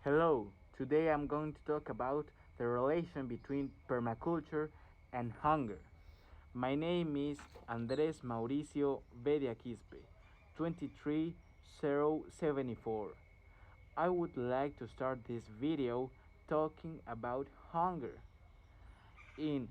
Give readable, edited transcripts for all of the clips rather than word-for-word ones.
Hello, today I'm going to talk about the relation between permaculture and hunger. My name is Andres Mauricio Vedia Quispe, 23074. I would like to start this video talking about hunger. In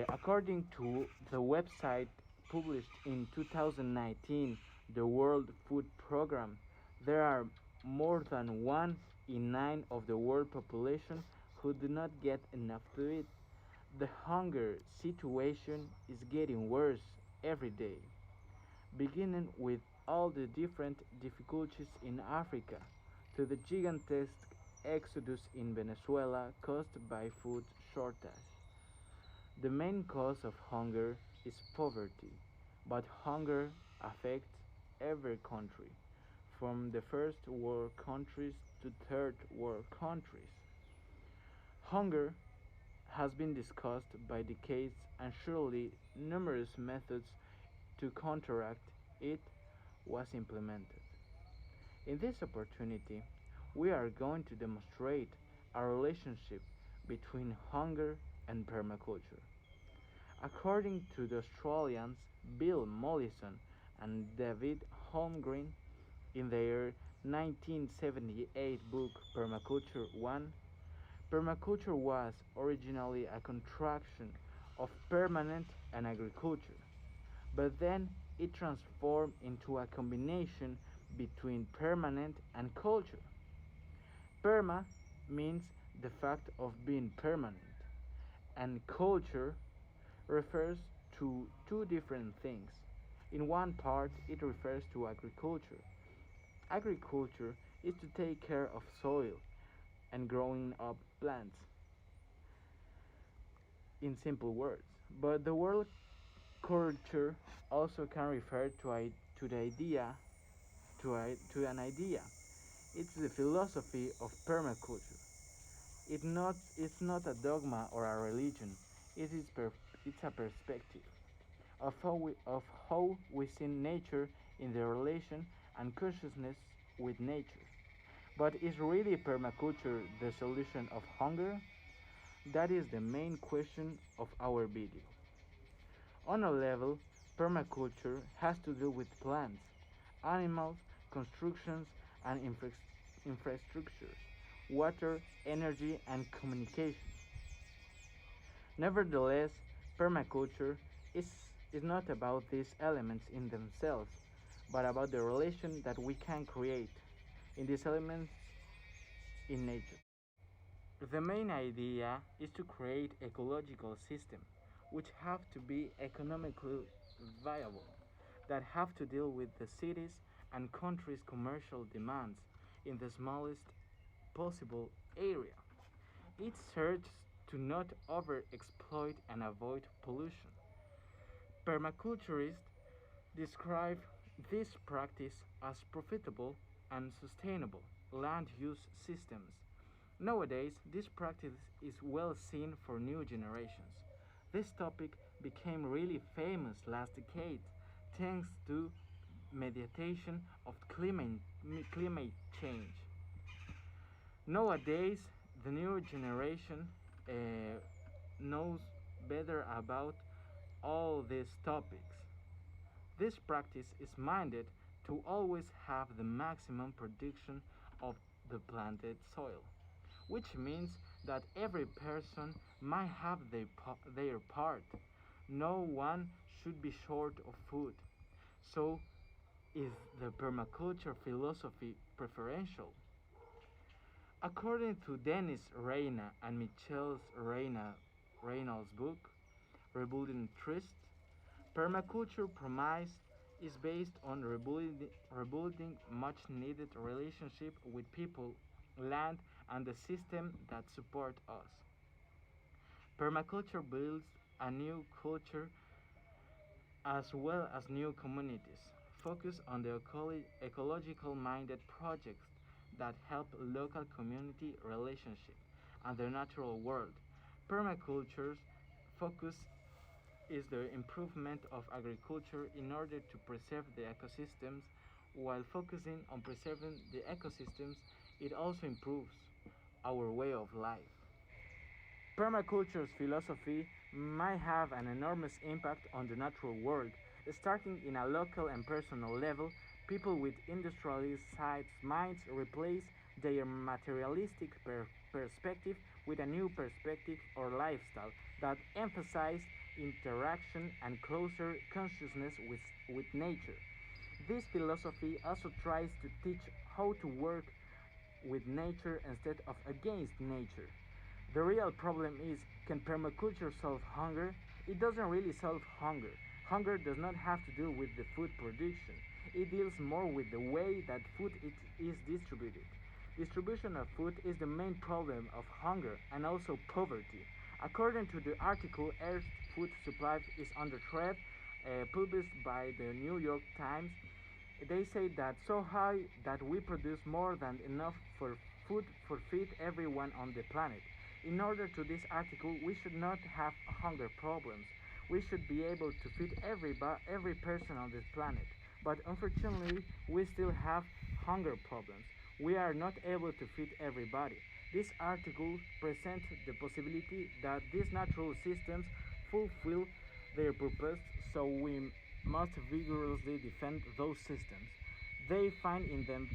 According to the website published in 2019, the World Food Program, there are more than 1 in 9 of the world population who do not get enough to eat. The hunger situation is getting worse every day, beginning with all the different difficulties in Africa to the gigantesque exodus in Venezuela caused by food shortage. The main cause of hunger is poverty, but hunger affects every country, from the first world countries to third world countries. Hunger has been discussed by decades and surely numerous methods to counteract it was implemented. In this opportunity, we are going to demonstrate a relationship between hunger and permaculture. According to the Australians Bill Mollison and David Holmgren in their 1978 book Permaculture 1, permaculture was originally a contraction of permanent and agriculture, but then it transformed into a combination between permanent and culture. Perma means the fact of being permanent, and culture refers to two different things. In one part, it refers to agriculture. Agriculture is to take care of soil and growing up plants, in simple words. But the word culture also can refer to the idea to an idea. It's the philosophy of permaculture. It's not a dogma or a religion. It's a perspective of how we see nature in the relation and consciousness with nature. But is really permaculture the solution of hunger? That is the main question of our video. On a level, permaculture has to do with plants, animals, constructions, and infrastructures, water, energy, and communication. Nevertheless, permaculture is not about these elements in themselves, but about the relation that we can create in these elements in nature. The main idea is to create ecological systems which have to be economically viable, that have to deal with the cities and countries' commercial demands in the smallest possible area. It searches to not overexploit and avoid pollution. Permaculturists describe this practice as profitable and sustainable land use systems. Nowadays, this practice is well seen for new generations. This topic became really famous last decade thanks to mediation of climate change. Nowadays, the new generation knows better about all these topics. This practice is minded to always have the maximum production of the planted soil, which means that every person might have their part. No one should be short of food. So, is the permaculture philosophy preferential? According to Dennis Reina and Michelle Reynolds' book, Rebuilding Trust, permaculture promise is based on rebuilding much needed relationship with people, land, and the system that support us. Permaculture builds a new culture as well as new communities. Focus on the ecological minded projects that help local community relationship and the natural world. Permaculture's focus is the improvement of agriculture in order to preserve the ecosystems while focusing on preserving the ecosystems it also improves our way of life. Permaculture's philosophy might have an enormous impact on the natural world, starting in a local and personal level. People with industrialized minds replace their materialistic perspective with a new perspective or lifestyle that emphasizes interaction and closer consciousness with nature. This philosophy also tries to teach how to work with nature instead of against nature. The real problem is, can permaculture solve hunger? It doesn't really solve hunger. Hunger does not have to do with the food production. It deals more with the way that food is distributed. Distribution of food is the main problem of hunger and also poverty. According to the article Earth's Food Supply is Under Threat, published by the New York Times, they say that so high that we produce more than enough for food for feed everyone on the planet. In order to this article, we should not have hunger problems. We should be able to feed every person on this planet. But unfortunately, we still have hunger problems. We are not able to feed everybody. This article presents the possibility that these natural systems fulfill their purpose, so we must vigorously defend those systems. They find in them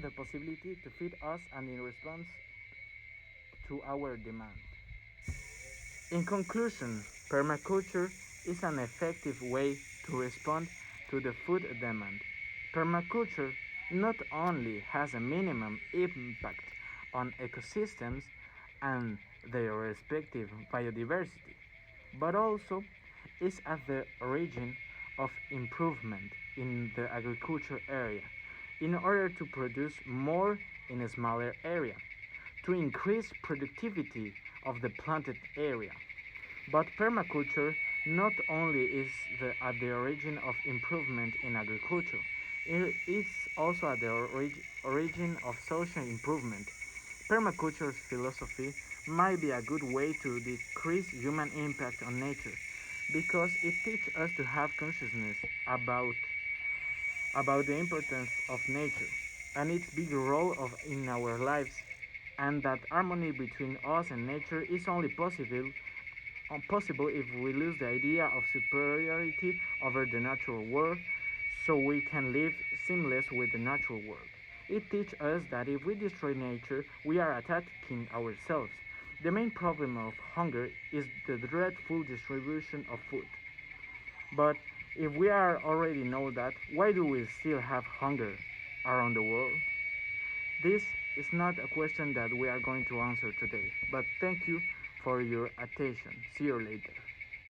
the possibility to feed us and in response to our demand. In conclusion, permaculture is an effective way to respond to the food demand. Permaculture not only has a minimum impact on ecosystems and their respective biodiversity, but also is at the origin of improvement in the agriculture area in order to produce more in a smaller area, to increase productivity of the planted area. But permaculture not only is at the origin of improvement in agriculture, it is also at the origin of social improvement. Permaculture's philosophy might be a good way to decrease human impact on nature because it teaches us to have consciousness about the importance of nature and its big role in our lives, and that harmony between us and nature is only possible if we lose the idea of superiority over the natural world so we can live seamless with the natural world. It teaches us that if we destroy nature, we are attacking ourselves. The main problem of hunger is the dreadful distribution of food. But if we already know that, why do we still have hunger around the world? This is not a question that we are going to answer today, but thank you for your attention. See you later.